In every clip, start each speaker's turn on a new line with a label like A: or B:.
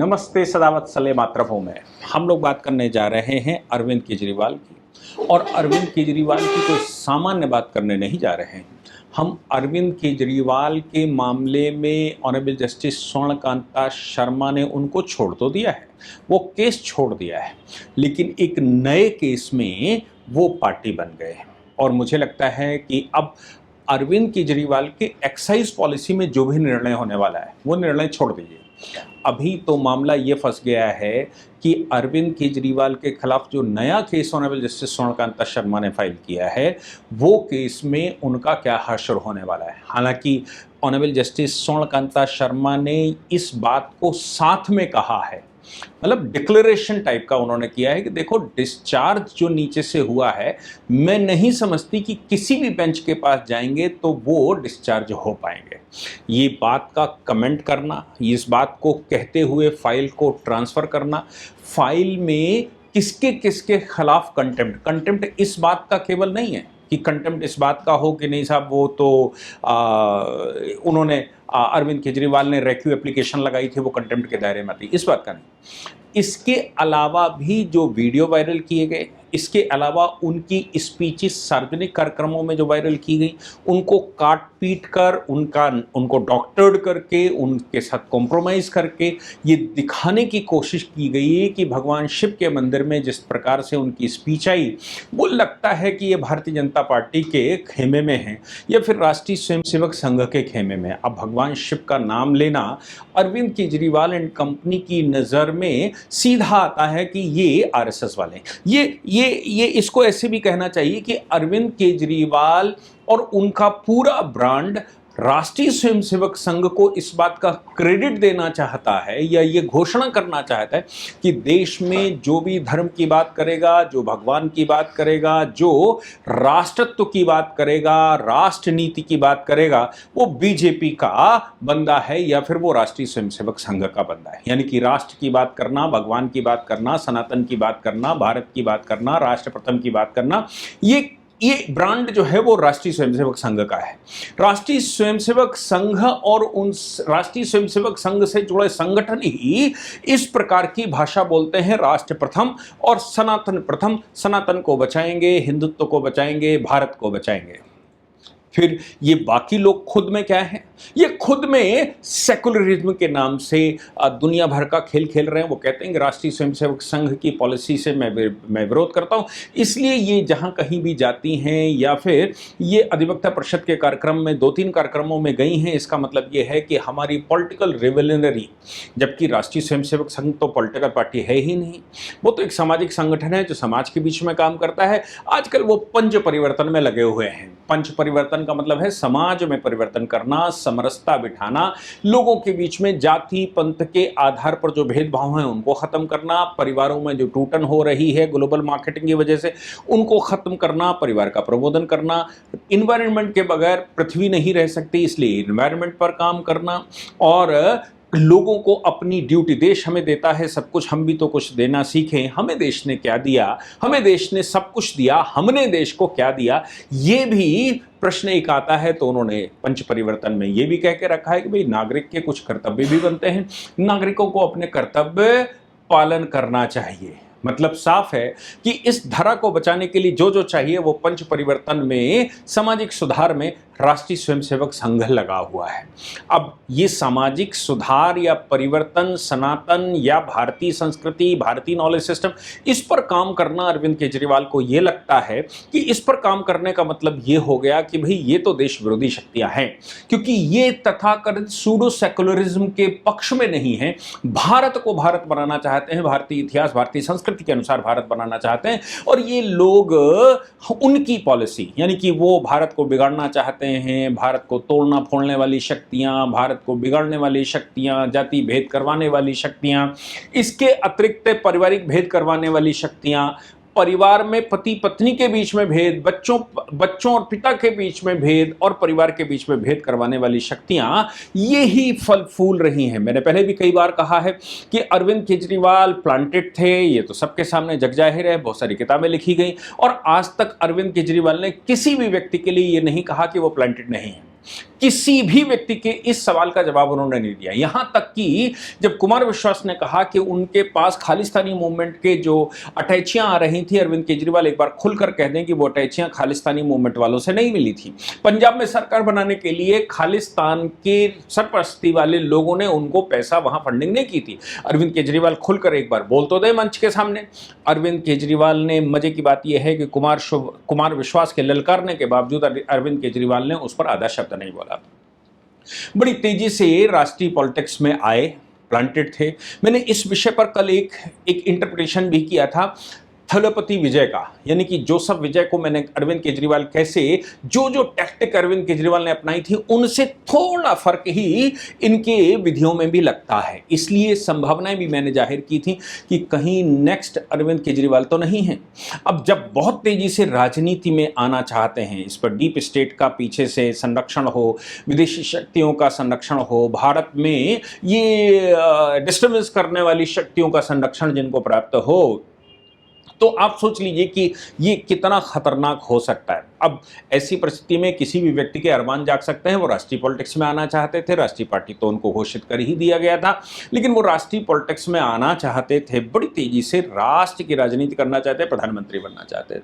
A: नमस्ते सदावत सले मातृभूमि में हम लोग बात करने जा रहे हैं अरविंद केजरीवाल की। और अरविंद केजरीवाल की कोई सामान्य बात करने नहीं जा रहे हैं। हम अरविंद केजरीवाल के मामले में ऑनरेबल जस्टिस स्वर्णकांता शर्मा ने उनको छोड़ तो दिया है, वो केस छोड़ दिया है, लेकिन एक नए केस में वो पार्टी बन गए हैं। और मुझे लगता है कि अब अरविंद केजरीवाल के एक्साइज पॉलिसी में जो भी निर्णय होने वाला है वो निर्णय छोड़ दीजिए। अभी तो मामला ये फंस गया है कि अरविंद केजरीवाल के खिलाफ जो नया केस ऑनरेबल जस्टिस स्वर्णकांता शर्मा ने फाइल किया है वो केस में उनका क्या हश्र होने वाला है। हालांकि ऑनरेबल जस्टिस स्वर्णकांता शर्मा ने इस बात को साथ में कहा है, मतलब डिक्लेरेशन टाइप का उन्होंने किया है कि देखो डिस्चार्ज जो नीचे से हुआ है, मैं नहीं समझती कि किसी भी बेंच के पास जाएंगे तो वो डिस्चार्ज हो पाएंगे। ये बात का कमेंट करना, इस बात को कहते हुए फाइल को ट्रांसफ़र करना, फाइल में किसके किसके खिलाफ कंटेम्प्ट इस बात का केवल नहीं है कि कंटेम्प्ट इस बात का हो कि नहीं साहब वो तो उन्होंने अरविंद केजरीवाल ने रेक्यू एप्लीकेशन लगाई थी वो कंटेम्प्ट के दायरे में आती, इस बात का नहीं। इसके अलावा भी जो वीडियो वायरल किए गए, इसके अलावा उनकी स्पीचेस सार्वजनिक कार्यक्रमों में जो वायरल की गई, उनको काट पीट कर उनको डॉक्टर्ड करके उनके साथ कॉम्प्रोमाइज़ करके ये दिखाने की कोशिश की गई है कि भगवान शिव के मंदिर में जिस प्रकार से उनकी स्पीच आई वो लगता है कि ये भारतीय जनता पार्टी के खेमे में है या फिर राष्ट्रीय स्वयंसेवक संघ के खेमे में। अब भगवान शिव का नाम लेना अरविंद केजरीवाल एंड कंपनी की नज़र में सीधा आता है कि ये आरएसएस वाले, ये इसको ऐसे भी कहना चाहिए कि अरविंद केजरीवाल और उनका पूरा ब्रांड राष्ट्रीय स्वयंसेवक संघ को इस बात का क्रेडिट देना चाहता है या ये घोषणा करना चाहता है कि देश में जो भी धर्म की बात करेगा, जो भगवान की बात करेगा, जो राष्ट्रत्व की बात करेगा, राष्ट्र नीति की बात करेगा, वो बीजेपी का बंदा है या फिर वो राष्ट्रीय स्वयंसेवक संघ का बंदा है। यानी कि राष्ट्र की बात करना, भगवान की बात करना, सनातन की बात करना, भारत की बात करना, राष्ट्र प्रथम की बात करना, ये ब्रांड जो है वो राष्ट्रीय स्वयंसेवक संघ का है। राष्ट्रीय स्वयंसेवक संघ और उन राष्ट्रीय स्वयंसेवक संघ से जुड़े संगठन ही इस प्रकार की भाषा बोलते हैं, राष्ट्र प्रथम और सनातन प्रथम, सनातन को बचाएंगे, हिंदुत्व को बचाएंगे, भारत को बचाएंगे। फिर ये बाकी लोग खुद में क्या है, ये खुद में सेकुलरिज्म के नाम से दुनिया भर का खेल खेल रहे हैं। वो कहते हैं कि राष्ट्रीय स्वयंसेवक संघ की पॉलिसी से मैं विरोध करता हूँ, इसलिए ये जहाँ कहीं भी जाती हैं या फिर ये अधिवक्ता परिषद के कार्यक्रम में 2-3 कार्यक्रमों में गई हैं, इसका मतलब ये है कि हमारी पॉलिटिकल रिवोल्यूशनरी, जबकि राष्ट्रीय स्वयंसेवक संघ तो पॉलिटिकल पार्टी है ही नहीं, वो तो एक सामाजिक संगठन है जो समाज के बीच में काम करता है। आजकल वो पंच परिवर्तन में लगे हुए हैं। पंच परिवर्तन का मतलब है समाज में परिवर्तन करना, समरसता बिठाना, लोगों के बीच में जाति पंथ के आधार पर जो भेदभाव हैं उनको खत्म करना, परिवारों में जो टूटन हो रही है ग्लोबल मार्केटिंग की वजह से उनको खत्म करना, परिवार का प्रबोधन करना, इन्वायरमेंट के बगैर पृथ्वी नहीं रह सकती इसलिए इन्वायरमेंट पर काम करना, और लोगों को अपनी ड्यूटी, देश हमें देता है सब कुछ, हम भी तो कुछ देना सीखें। हमें देश ने क्या दिया, हमें देश ने सब कुछ दिया, हमने देश को क्या दिया, ये भी प्रश्न एक आता है। तो उन्होंने पंच परिवर्तन में ये भी कह के रखा है कि भाई नागरिक के कुछ कर्तव्य भी बनते हैं, नागरिकों को अपने कर्तव्य पालन करना चाहिए। मतलब साफ है कि इस धरा को बचाने के लिए जो जो चाहिए वो पंच परिवर्तन में, सामाजिक सुधार में राष्ट्रीय स्वयंसेवक संघ लगा हुआ है। अब ये सामाजिक सुधार या परिवर्तन, सनातन या भारतीय संस्कृति, भारतीय नॉलेज सिस्टम, इस पर काम करना अरविंद केजरीवाल को ये लगता है कि इस पर काम करने का मतलब ये हो गया कि भाई ये तो देश विरोधी शक्तियां हैं, क्योंकि ये तथाकथित सूडो सेकुलरिज्म के पक्ष में नहीं है, भारत को भारत बनाना चाहते हैं, भारतीय इतिहास, भारतीय संस्कृति के अनुसार भारत बनाना चाहते हैं। और ये लोग उनकी पॉलिसी, यानी कि वो भारत को बिगाड़ना चाहते हैं, भारत को तोड़ना फोड़ने वाली शक्तियां, भारत को बिगाड़ने वाली शक्तियां, जाति भेद करवाने वाली शक्तियां, इसके अतिरिक्त पारिवारिक भेद करवाने वाली शक्तियां, परिवार में पति पत्नी के बीच में भेद, बच्चों और पिता के बीच में भेद और परिवार के बीच में भेद करवाने वाली शक्तियां, ये ही फल फूल रही हैं। मैंने पहले भी कई बार कहा है कि अरविंद केजरीवाल प्लांटेड थे, ये तो सबके सामने जग जाहिर है, बहुत सारी किताबें लिखी गई और आज तक अरविंद केजरीवाल ने किसी भी व्यक्ति के लिए ये नहीं कहा कि वो प्लांटेड नहीं है। किसी भी व्यक्ति के इस सवाल का जवाब उन्होंने नहीं दिया। यहां तक कि जब कुमार विश्वास ने कहा कि उनके पास खालिस्तानी मूवमेंट के जो अटैचियां आ रही थी, अरविंद केजरीवाल एक बार खुलकर कह दें कि वो अटैचियां खालिस्तानी मूवमेंट वालों से नहीं मिली थी। पंजाब में सरकार बनाने के लिए खालिस्तान के सरपरस्ती वाले लोगों ने उनको पैसा वहां फंडिंग नहीं की थी। अरविंद केजरीवाल खुलकर एक बार बोल तो दे मंच के सामने। अरविंद केजरीवाल ने, मजे की बात यह है कि कुमार विश्वास के ललकारने के बावजूद अरविंद केजरीवाल ने उस पर आधा शब्द नहीं बोला। बड़ी तेजी से राष्ट्रीय पॉलिटिक्स में आए, प्लांटेड थे। मैंने इस विषय पर कल एक इंटरप्रिटेशन भी किया था थलपति विजय का, यानी कि जोसेफ विजय को मैंने अरविंद केजरीवाल कैसे जो टैक्टिक अरविंद केजरीवाल ने अपनाई थी उनसे थोड़ा फर्क ही इनके विधियों में भी लगता है। इसलिए संभावनाएं भी मैंने जाहिर की थी कि कहीं नेक्स्ट अरविंद केजरीवाल तो नहीं है। अब जब बहुत तेजी से राजनीति में आना चाहते हैं, इस पर डीप स्टेट का पीछे से संरक्षण हो, विदेशी शक्तियों का संरक्षण हो, भारत में ये डिस्टर्बेंस करने वाली शक्तियों का संरक्षण जिनको प्राप्त हो, तो आप सोच लीजिए कि ये कितना खतरनाक हो सकता है। अब ऐसी परिस्थिति में किसी भी व्यक्ति के अरमान जाग सकते हैं। वो राष्ट्रीय पॉलिटिक्स में आना चाहते थे, राष्ट्रीय पार्टी तो उनको घोषित कर ही दिया गया था, लेकिन वो राष्ट्रीय पॉलिटिक्स में आना चाहते थे, बड़ी तेजी से राष्ट्र की राजनीति करना चाहते, प्रधानमंत्री बनना चाहते थे।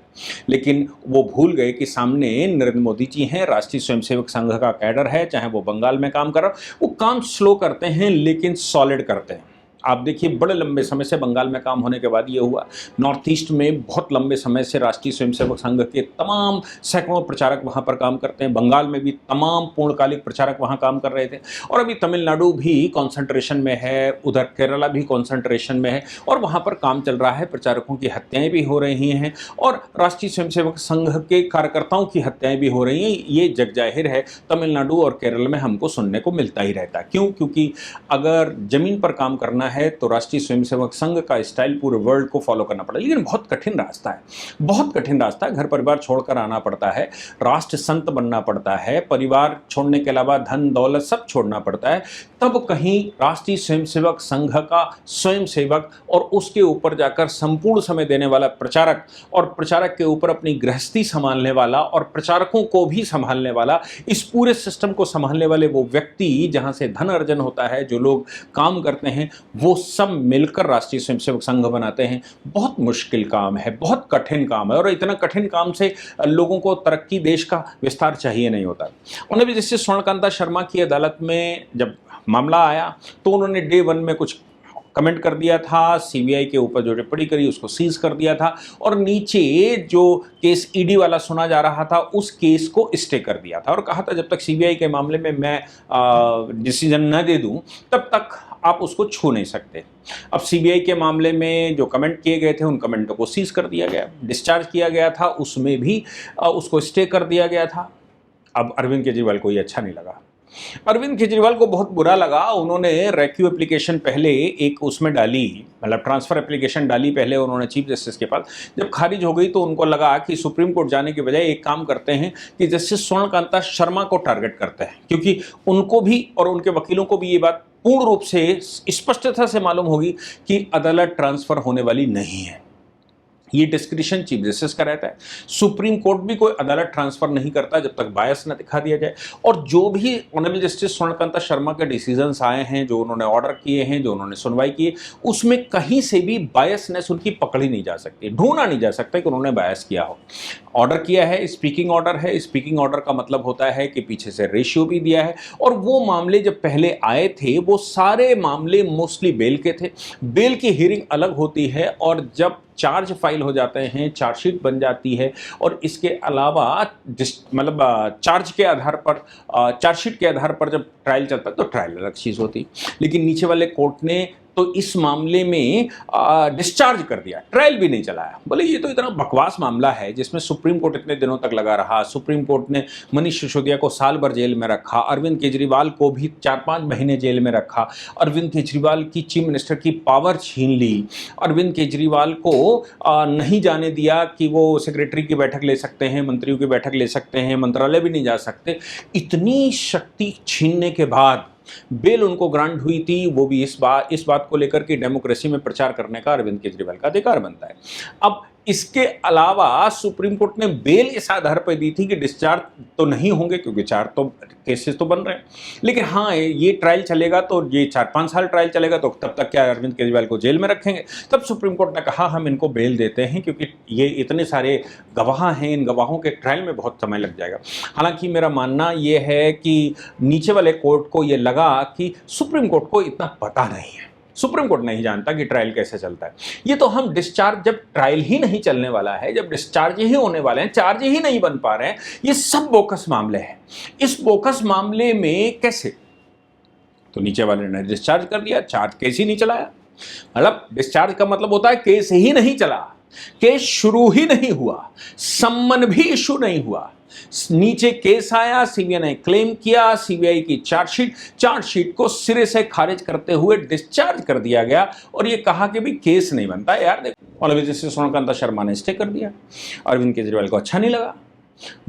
A: लेकिन वो भूल गए कि सामने नरेंद्र मोदी जी हैं, राष्ट्रीय स्वयंसेवक संघ का कैडर है, चाहे वो बंगाल में काम कर रहा हो। वो काम स्लो करते हैं लेकिन सॉलिड करते हैं। आप देखिए, बड़े लंबे समय से बंगाल में काम होने के बाद ये हुआ। नॉर्थ ईस्ट में बहुत लंबे समय से राष्ट्रीय स्वयंसेवक संघ के तमाम सैकड़ों प्रचारक वहाँ पर काम करते हैं। बंगाल में भी तमाम पूर्णकालिक प्रचारक वहाँ काम कर रहे थे, और अभी तमिलनाडु भी कॉन्सेंट्रेशन में है, उधर केरला भी कॉन्सेंट्रेशन में है, और वहाँ पर काम चल रहा है। प्रचारकों की हत्याएँ भी हो रही हैं और राष्ट्रीय स्वयंसेवक संघ के कार्यकर्ताओं की हत्याएँ भी हो रही हैं। ये जग जाहिर है, तमिलनाडु और केरल में हमको सुनने को मिलता ही रहता है। क्यों? क्योंकि अगर जमीन पर काम करना है तो राष्ट्रीय स्वयंसेवक संघ का स्टाइल पूरे वर्ल्ड को फॉलो करना पड़ेगा। लेकिन बहुत कठिन रास्ता है, बहुत कठिन रास्ता है। घर परिवार छोड़कर आना पड़ता है, राष्ट्र संत बनना पड़ता है, परिवार छोड़ने के अलावा धन दौलत सब छोड़ना पड़ता है, तब कहीं राष्ट्रीय स्वयंसेवक संघ का स्वयंसेवक और उसके ऊपर जाकर संपूर्ण समय देने वाला प्रचारक, और प्रचारक के ऊपर अपनी गृहस्थी संभालने वाला और प्रचारकों को भी संभालने वाला, इस पूरे सिस्टम को संभालने वाले वो व्यक्ति, जहां से धन अर्जन होता है, जो लोग काम करते हैं, वो सब मिलकर राष्ट्रीय स्वयंसेवक संघ बनाते हैं। बहुत मुश्किल काम है, बहुत कठिन काम है, और इतना कठिन काम से लोगों को तरक्की, देश का विस्तार चाहिए नहीं होता। उन्होंने भी जस्टिस स्वर्णकांता शर्मा की अदालत में जब मामला आया तो उन्होंने डे 1 में कुछ कमेंट कर दिया था, सीबीआई के ऊपर जो टिप्पणी करी उसको सीज कर दिया था, और नीचे जो केस ईडी वाला सुना जा रहा था उस केस को स्टे कर दिया था, और कहा था जब तक सीबीआई के मामले में मैं डिसीजन न दे दूं तब तक आप उसको छू नहीं सकते। अब सीबीआई के मामले में जो कमेंट किए गए थे उन कमेंटों को सीज कर दिया गया, डिस्चार्ज किया गया था, उसमें भी उसको स्टे कर दिया गया था। अब अरविंद केजरीवाल को ये अच्छा नहीं लगा, अरविंद केजरीवाल को बहुत बुरा लगा। उन्होंने रेक्यू एप्लीकेशन पहले एक उसमें डाली, मतलब ट्रांसफर एप्लीकेशन डाली पहले उन्होंने चीफ जस्टिस के पास। जब खारिज हो गई तो उनको लगा कि सुप्रीम कोर्ट जाने के बजाय एक काम करते हैं कि जस्टिस स्वर्णकांता शर्मा को टारगेट करते हैं, क्योंकि उनको भी और उनके वकीलों को भी ये बात पूर्ण रूप से स्पष्टता से मालूम होगी कि अदालत ट्रांसफर होने वाली नहीं है। ये डिस्क्रिशन चीफ जस्टिस का रहता है। सुप्रीम कोर्ट भी कोई अदालत ट्रांसफर नहीं करता जब तक बायस न दिखा दिया जाए। और जो भी ऑनरेबल जस्टिस स्वर्णकांता शर्मा के डिसीजंस आए हैं, जो उन्होंने ऑर्डर किए हैं, जो उन्होंने सुनवाई की है, उसमें कहीं से भी बायसनेस उनकी पकड़ी नहीं जा सकती, ढूंढा नहीं जा सकता कि उन्होंने बायस किया हो। ऑर्डर किया है, स्पीकिंग ऑर्डर है, स्पीकिंग ऑर्डर का मतलब होता है कि पीछे से रेशियो भी दिया है। और वो मामले जब पहले आए थे वो सारे मामले मोस्टली बेल के थे। बेल की हियरिंग अलग होती है, और जब चार्ज फाइल हो जाते हैं, चार्जशीट बन जाती है, और इसके अलावा मतलब चार्ज के आधार पर, चार्जशीट के आधार पर जब ट्रायल चलता है तो ट्रायल अलग चीज़ होती। लेकिन नीचे वाले कोर्ट ने तो इस मामले में डिस्चार्ज कर दिया, ट्रायल भी नहीं चलाया। बोले ये तो इतना बकवास मामला है जिसमें सुप्रीम कोर्ट इतने दिनों तक लगा रहा। सुप्रीम कोर्ट ने मनीष सिसोदिया को साल भर जेल में रखा, अरविंद केजरीवाल को भी 4-5 महीने जेल में रखा, अरविंद केजरीवाल की चीफ मिनिस्टर की पावर छीन ली, अरविंद केजरीवाल को नहीं जाने दिया कि वो सेक्रेटरी की बैठक ले सकते हैं, मंत्रियों की बैठक ले सकते हैं, मंत्रालय भी नहीं जा सकते। इतनी शक्ति छीनने के बाद बेल उनको ग्रांट हुई थी, वो भी इस बात को लेकर कि डेमोक्रेसी में प्रचार करने का अरविंद केजरीवाल का अधिकार बनता है। अब इसके अलावा सुप्रीम कोर्ट ने बेल इस आधार पर दी थी कि डिस्चार्ज तो नहीं होंगे, क्योंकि 4 तो केसेस तो बन रहे हैं, लेकिन हाँ ये ट्रायल चलेगा तो ये 4-5 साल ट्रायल चलेगा, तो तब तक क्या अरविंद केजरीवाल को जेल में रखेंगे? तब सुप्रीम कोर्ट ने कहा हम इनको बेल देते हैं, क्योंकि ये इतने सारे गवाह हैं, इन गवाहों के ट्रायल में बहुत समय लग जाएगा। हालांकि मेरा मानना ये है कि नीचे वाले कोर्ट को ये लगा कि सुप्रीम कोर्ट को इतना पता नहीं है, सुप्रीम कोर्ट नहीं जानता कि ट्रायल कैसे चलता है। ये तो हम डिस्चार्ज, जब ट्रायल ही नहीं चलने वाला है, जब डिस्चार्ज ही होने वाले हैं, चार्ज ही नहीं बन पा रहे हैं, ये सब बोकस मामले हैं। इस बोकस मामले में कैसे? तो नीचे वाले ने डिस्चार्ज कर दिया, चार्ज केस ही नहीं चलाया। मतलब डिस्चार्ज का मतलब होता है केस ही नहीं चला, केस शुरू ही नहीं हुआ, सम्मन भी इशू नहीं हुआ। नीचे केस आया, सीबीआई ने क्लेम किया, सीबीआई की चार्जशीट को सिरे से खारिज करते हुए डिस्चार्ज कर दिया गया, और ये कहा कि भी केस नहीं बनता यार। देखो ऑनरेबल जस्टिस सोनाकांता शर्मा ने स्टे कर दिया। अरविंद केजरीवाल को अच्छा नहीं लगा,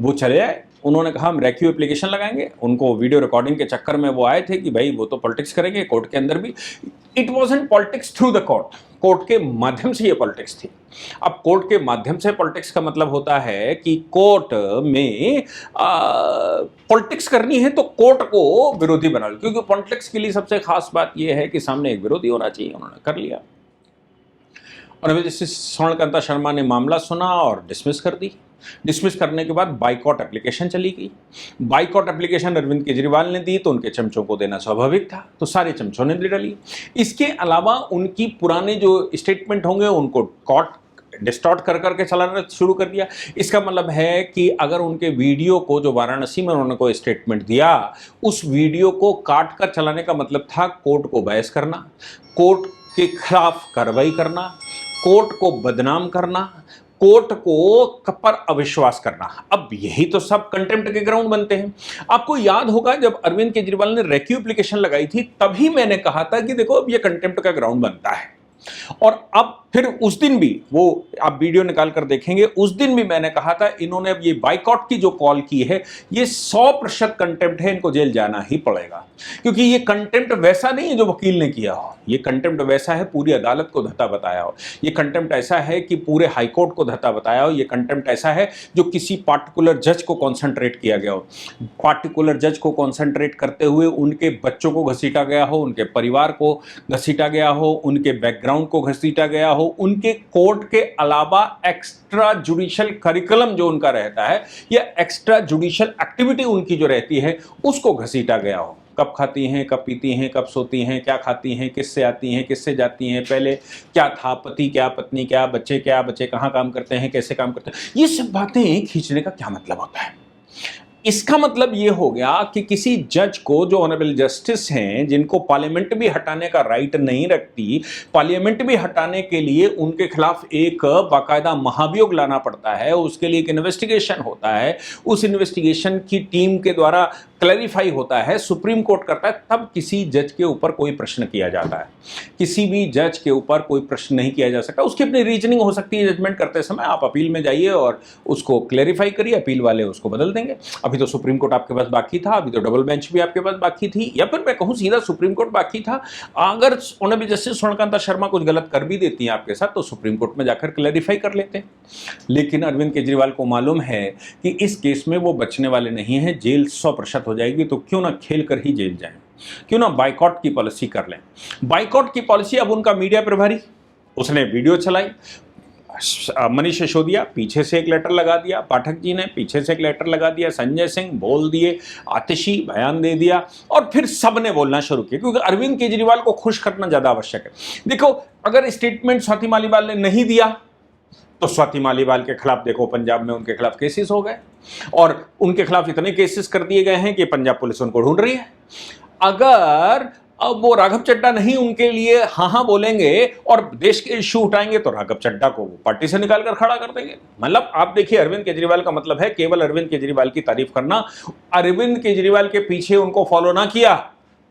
A: वो चले आए, उन्होंने कहा हम रेक्यू एप्लीकेशन लगाएंगे। उनको वीडियो रिकॉर्डिंग के चक्कर में वो आए थे कि भाई वो तो पॉलिटिक्स करेंगे कोर्ट के अंदर भी। It wasn't politics through the court, court के माध्यम से ये पॉलिटिक्स थी। अब कोर्ट के माध्यम से पॉलिटिक्स का मतलब होता है कि कोर्ट में पॉलिटिक्स करनी है तो कोर्ट को विरोधी बना लो, क्योंकि पॉलिटिक्स के लिए सबसे खास बात यह है कि सामने एक विरोधी होना चाहिए। उन्होंने कर लिया, और जस्टिस सोनाकांता शर्मा ने मामला सुना और डिसमिस कर दी। डिसमिस करने के बाद बाइकॉट एप्लीकेशन चली गई। बाइकॉट एप्लीकेशन अरविंद केजरीवाल ने दी तो उनके चमचों को देना स्वाभाविक था, तो सारे चमचों ने दे डाली। इसके अलावा उनकी पुराने जो स्टेटमेंट होंगे उनको कोर्ट डिस्टॉर्ट कर करके चलाना शुरू कर दिया। इसका मतलब है कि अगर उनके वीडियो को, जो वाराणसी में उन्होंने कोई स्टेटमेंट दिया, उस वीडियो को काट कर चलाने का मतलब था कोर्ट को बहस करना, कोर्ट के खिलाफ कार्रवाई करना, कोर्ट को बदनाम करना, कोर्ट को पर अविश्वास करना। अब यही तो सब कंटेम्प्ट के ग्राउंड बनते हैं। आपको याद होगा जब अरविंद केजरीवाल ने रेक्यू एप्लीकेशन लगाई थी, तभी मैंने कहा था कि देखो अब ये कंटेम्प्ट का ग्राउंड बनता है। और अब फिर उस दिन भी, वो आप वीडियो निकाल कर देखेंगे, उस दिन भी मैंने कहा था इन्होंने अब ये बाइकआउट की जो कॉल की है, ये 100% कंटेम्प्ट है, इनको जेल जाना ही पड़ेगा। क्योंकि ये कंटेम्प्ट वैसा नहीं है जो वकील ने किया हो, ये कंटेम्प्ट वैसा है पूरी अदालत को धत्ता बताया हो, ये कंटेम्प्ट ऐसा है कि पूरे हाईकोर्ट को धत्ता बताया हो, ये कंटेम्प्ट ऐसा है जो किसी पार्टिकुलर जज को कॉन्सेंट्रेट किया गया हो, पार्टिकुलर जज को कॉन्सेंट्रेट करते हुए उनके बच्चों को घसीटा गया हो, उनके परिवार को घसीटा गया हो, उनके बैकग्राउंड को घसीटा गया हो, उनके कोर्ट के अलावा एक्स्ट्रा जुडिशियल करिकुलम जो उनका रहता है या एक्स्ट्रा जुडिशियल एक्टिविटी उनकी जो रहती है उसको घसीटा गया हो। कब खाती हैं, कब पीती हैं, कब सोती हैं, क्या खाती हैं, किससे आती हैं, किससे जाती हैं, पहले क्या था, पति क्या, पत्नी क्या, बच्चे कहाँ काम करते हैं, कैसे काम करते हैं, ये सब बातें खींचने का क्या मतलब होता है? इसका मतलब ये हो गया कि किसी जज को, जो ऑनरेबल जस्टिस हैं, जिनको पार्लियामेंट भी हटाने का राइट नहीं रखती, पार्लियामेंट भी हटाने के लिए उनके खिलाफ एक बाकायदा महाभियोग लाना पड़ता है, उसके लिए एक इन्वेस्टिगेशन होता है, उस इन्वेस्टिगेशन की टीम के द्वारा क्लैरिफाई होता है, सुप्रीम कोर्ट करता है, तब किसी जज के ऊपर कोई प्रश्न किया जाता है। किसी भी जज के ऊपर कोई प्रश्न नहीं किया जा सकता। उसकी अपनी रीजनिंग हो सकती है जजमेंट करते समय, आप अपील में जाइए और उसको क्लैरिफाई करिए, अपील वाले उसको बदल देंगे। अभी तो सुप्रीम कोर्ट आपके पास बाकी था, अभी तो डबल बेंच भी आपके पास बाकी थी, या फिर मैं कहूँ सीधा सुप्रीम कोर्ट बाकी था। अगर ऑनरेबल जस्टिस सोनाकांता शर्मा कुछ गलत कर भी देती हैं आपके साथ, तो सुप्रीम कोर्ट में जाकर क्लैरिफाई कर लेते हैं। लेकिन अरविंद केजरीवाल को मालूम है कि इस केस में वो बचने वाले नहीं हैं, जेल 100% हो जाएगी, तो क्यों ना खेल कर ही जेल जाएं, क्यों ना बाइकआउट की पॉलिसी कर लें। बाइकआउट की पॉलिसी, अब उनका मीडिया प्रभारी, उसने वीडियो चलाई, मनीष सिसोदिया पीछे से एक लेटर लगा दिया, पाठक जी ने पीछे से एक लेटर लगा दिया, संजय सिंह बोल दिए, आतिशी बयान दे दिया, और फिर सबने बोलना शुरू किया, क्योंकि अरविंद केजरीवाल को खुश करना ज्यादा आवश्यक है। देखो, अगर स्टेटमेंट स्वाति मालीवाल ने नहीं दिया तो स्वाति मालीवाल के खिलाफ देखो पंजाब में उनके खिलाफ केसेस हो गए, और उनके खिलाफ इतने केसेस कर दिए गए हैं कि पंजाब पुलिस उनको ढूंढ रही है। अगर अब वो राघव चड्ढा नहीं उनके लिए हाँ बोलेंगे और देश के इश्यू उठाएंगे, तो राघव चड्ढा को वो पार्टी से निकाल कर खड़ा कर देंगे। मतलब आप देखिए, अरविंद केजरीवाल का मतलब है केवल अरविंद केजरीवाल की तारीफ करना। अरविंद केजरीवाल के पीछे उनको फॉलो ना किया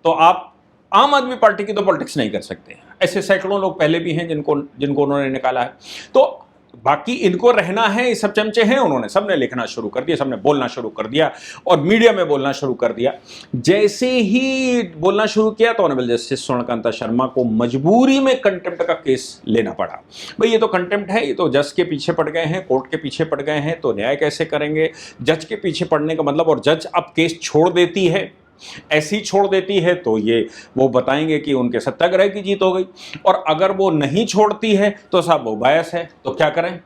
A: तो आप आम आदमी पार्टी की तो पॉलिटिक्स नहीं कर सकते। ऐसे सैकड़ों लोग पहले भी हैं जिनको उन्होंने निकाला है। तो बाकी इनको रहना है, ये सब चमचे हैं, उन्होंने सबने लिखना शुरू कर दिया, सबने बोलना शुरू कर दिया और मीडिया में बोलना शुरू कर दिया। जैसे ही बोलना शुरू किया तो ऑनरेबल जस्टिस स्वर्णकांता शर्मा को मजबूरी में कंटेम्प्ट का केस लेना पड़ा। भाई ये तो कंटेम्प्ट है, ये तो जज के पीछे पड़ गए हैं, कोर्ट के पीछे पड़ गए हैं, तो न्याय कैसे करेंगे? जज के पीछे पड़ने का मतलब, और जज अब केस छोड़ देती है, ऐसी छोड़ देती है तो ये वो बताएंगे कि उनके सत्याग्रह की जीत हो गई, और अगर वो नहीं छोड़ती है तो साहब वो बायस है, तो क्या करें?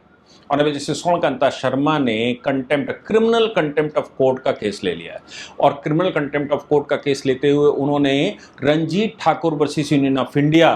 A: ऑनरेबल जस्टिस स्वर्णकांता शर्मा ने contempt, criminal contempt of court का केस ले लिया, और क्रिमिनल कंटेम्प्ट ऑफ कोर्ट का केस लेते हुए उन्होंने Ranjit Thakur versus union of India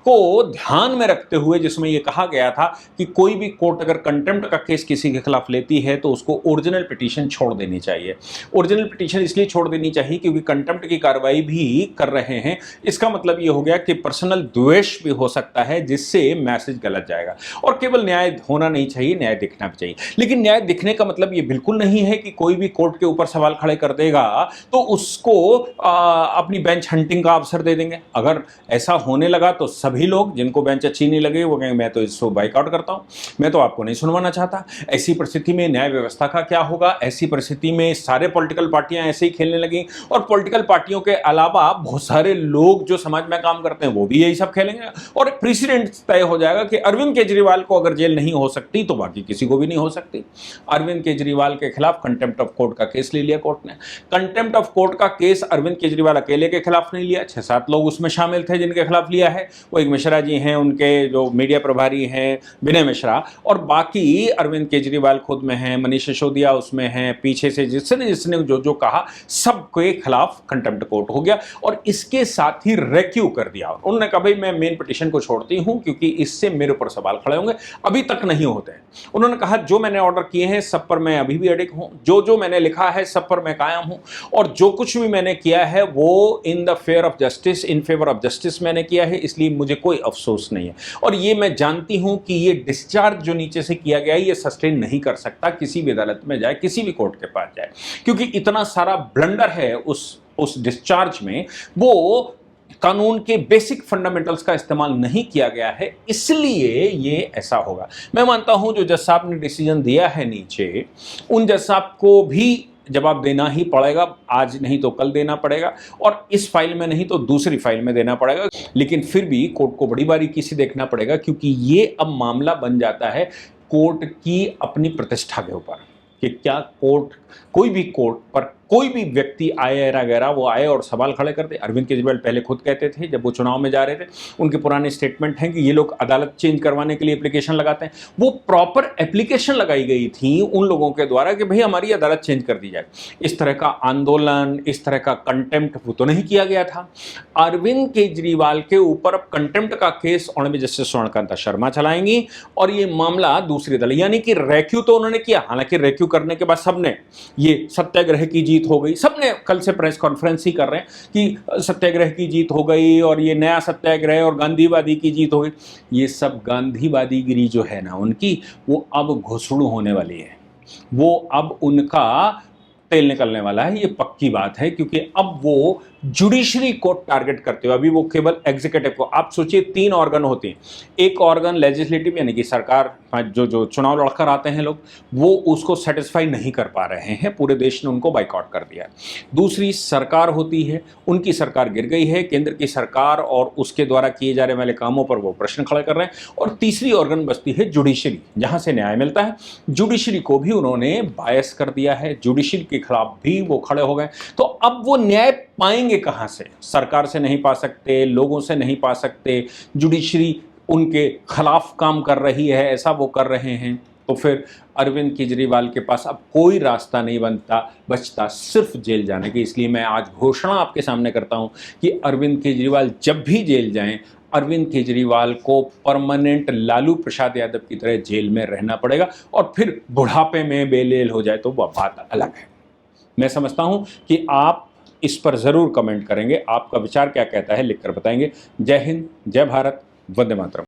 A: को ध्यान में रखते हुए, जिसमें यह कहा गया था कि कोई भी कोर्ट अगर कंटेम्प्ट का केस किसी के खिलाफ लेती है तो उसको ओरिजिनल पिटीशन छोड़ देनी चाहिए। ओरिजिनल पिटीशन इसलिए छोड़ देनी चाहिए क्योंकि कंटेम्प्ट की कार्रवाई भी कर रहे हैं, इसका मतलब ये हो गया कि पर्सनल द्वेष भी हो सकता है जिससे मैसेज गलत जाएगा। और केवल न्याय होना नहीं चाहिए, न्याय दिखना भी चाहिए, लेकिन न्याय दिखने का मतलब ये बिल्कुल नहीं है कि कोई भी कोर्ट के ऊपर सवाल खड़े कर देगा तो उसको अपनी बेंच हंटिंग का अवसर दे देंगे। अगर ऐसा होने लगा तो सभी लोग जिनको बेंच अच्छी नहीं लगे वो कहेंगे मैं तो इसको बाइकआउट करता हूं, मैं तो आपको नहीं सुनवाना चाहता। ऐसी परिस्थिति में न्याय व्यवस्था का क्या होगा? ऐसी परिस्थिति में सारे पॉलिटिकल पार्टियां ऐसे ही खेलने लगी, और पॉलिटिकल पार्टियों के अलावा बहुत सारे लोग जो समाज में काम करते हैं वो भी यही सब खेलेंगे, और प्रेसिडेंट तय हो जाएगा कि अरविंद केजरीवाल को अगर जेल नहीं हो सकती तो बाकी किसी को भी नहीं हो सकती। अरविंद केजरीवाल के खिलाफ कंटेम्प्ट ऑफ कोर्ट का केस ले लिया कोर्ट ने। कंटेम्प्ट ऑफ कोर्ट का केस अरविंद केजरीवाल अकेले के खिलाफ नहीं लिया, 6-7 लोग उसमें शामिल थे जिनके खिलाफ लिया है। वो एक मिश्रा जी हैं, उनके जो मीडिया प्रभारी हैं विनय मिश्रा, और बाकी अरविंद केजरीवाल खुद में हैं, मनीष सिसोदिया उसमें हैं, पीछे से जिसने जिसने जो जो कहा सबके खिलाफ कंटेम्प्ट कोर्ट हो गया, और इसके साथ ही रेक्यू कर दिया। उन्होंने कहा भाई मैं मेन पिटीशन को छोड़ती हूं क्योंकि इससे मेरे ऊपर सवाल खड़े होंगे, अभी तक नहीं होते हैं। उन्होंने कहा जो मैंने ऑर्डर किए हैं सब पर मैं अभी भी अडिग हूं, जो जो मैंने लिखा है सब पर मैं कायम हूं, और जो कुछ भी मैंने किया है वो in the fair of justice, in favour of justice मैंने किया है, इसलिए मुझे कोई अफसोस नहीं है। और ये मैं जानती हूं कि ये डिस्चार्ज जो नीचे से किया गया है ये सस्टेन नहीं कर सकता, किसी भी अदालत में जाए, किसी भी कोर्ट के पास जाए, क्योंकि इतना सारा ब्लंडर है उस डिस्चार्ज में, वो कानून के बेसिक फंडामेंटल्स का इस्तेमाल नहीं किया गया है, इसलिए ये ऐसा होगा। मैं मानता हूं जो जज साहब ने डिसीजन दिया है नीचे, उन जज साहब को भी जवाब देना ही पड़ेगा, आज नहीं तो कल देना पड़ेगा, और इस फाइल में नहीं तो दूसरी फाइल में देना पड़ेगा, लेकिन फिर भी कोर्ट को बड़ी बारीकी से देखना पड़ेगा, क्योंकि ये अब मामला बन जाता है कोर्ट की अपनी प्रतिष्ठा के ऊपर कि क्या कोर्ट, कोई भी कोर्ट पर कोई भी व्यक्ति आए वगैरह वो आए और सवाल खड़े कर दे। अरविंद केजरीवाल पहले खुद कहते थे जब वो चुनाव में जा रहे थे, उनके पुराने स्टेटमेंट हैं कि ये लोग अदालत चेंज करवाने के लिए एप्लीकेशन लगाते हैं। वो प्रॉपर एप्लीकेशन लगाई गई थी उन लोगों के द्वारा कि भाई हमारी अदालत चेंज कर दी जाए। इस तरह का आंदोलन, इस तरह का कंटेम्प्ट वो तो नहीं किया गया था। अरविंद केजरीवाल के ऊपर अब कंटेम्प्ट का केस ऑनरेबल जस्टिस स्वर्णकांता शर्मा चलाएंगी, और ये मामला दूसरी अदालत, यानी कि रेक्यू तो उन्होंने किया, हालांकि रेक्यू करने के बाद सबने ये सत्याग्रह की जीत हो गई, सबने कल से प्रेस कॉन्फ्रेंस ही कर रहे हैं कि सत्याग्रह की जीत हो गई और ये नया सत्याग्रह और गांधीवादी की जीत हो गई। ये सब गांधीवादीगिरी जो है ना उनकी, वो अब घुसड़ू होने वाली है, वो अब उनका तेल निकलने वाला है, ये पक्की बात है, क्योंकि अब वो जुडिशरी को टारगेट करते हो, अभी वो केवल एग्जीक्यूटिव को। आप सोचिए 3 ऑर्गन होते हैं, एक ऑर्गन लेजिस्लेटिव यानी कि सरकार, जो चुनाव लड़कर आते हैं लोग, वो उसको सेटिस्फाई नहीं कर पा रहे हैं, पूरे देश ने उनको बाइकआउट कर दिया। दूसरी सरकार होती है, उनकी सरकार गिर गई है, केंद्र की सरकार और उसके द्वारा किए जाने वाले कामों पर वो प्रश्न खड़े कर रहे हैं। और तीसरी ऑर्गन बचती है जुडिशरी, जहां से न्याय मिलता है। जुडिशरी को भी उन्होंने बायस कर दिया है, जुडिशरी के खिलाफ भी वो खड़े हो गए। तो अब वो न्याय पाएंगे कहां से? सरकार से नहीं पा सकते, लोगों से नहीं पा सकते, जुडिशरी उनके खिलाफ काम कर रही है, ऐसा वो कर रहे हैं, तो फिर अरविंद केजरीवाल के पास अब कोई रास्ता नहीं बचता सिर्फ जेल जाने की। इसलिए मैं आज घोषणा आपके सामने करता हूं कि अरविंद केजरीवाल जब भी जेल जाएं, अरविंद केजरीवाल को परमानेंट लालू प्रसाद यादव की तरह जेल में रहना पड़ेगा, और फिर बुढ़ापे में बेलेल हो जाए तो वह बात अलग है। मैं समझता हूं कि आप इस पर ज़रूर कमेंट करेंगे, आपका विचार क्या कहता है लिखकर बताएंगे। जय हिंद, जय भारत, वंदे मातरम।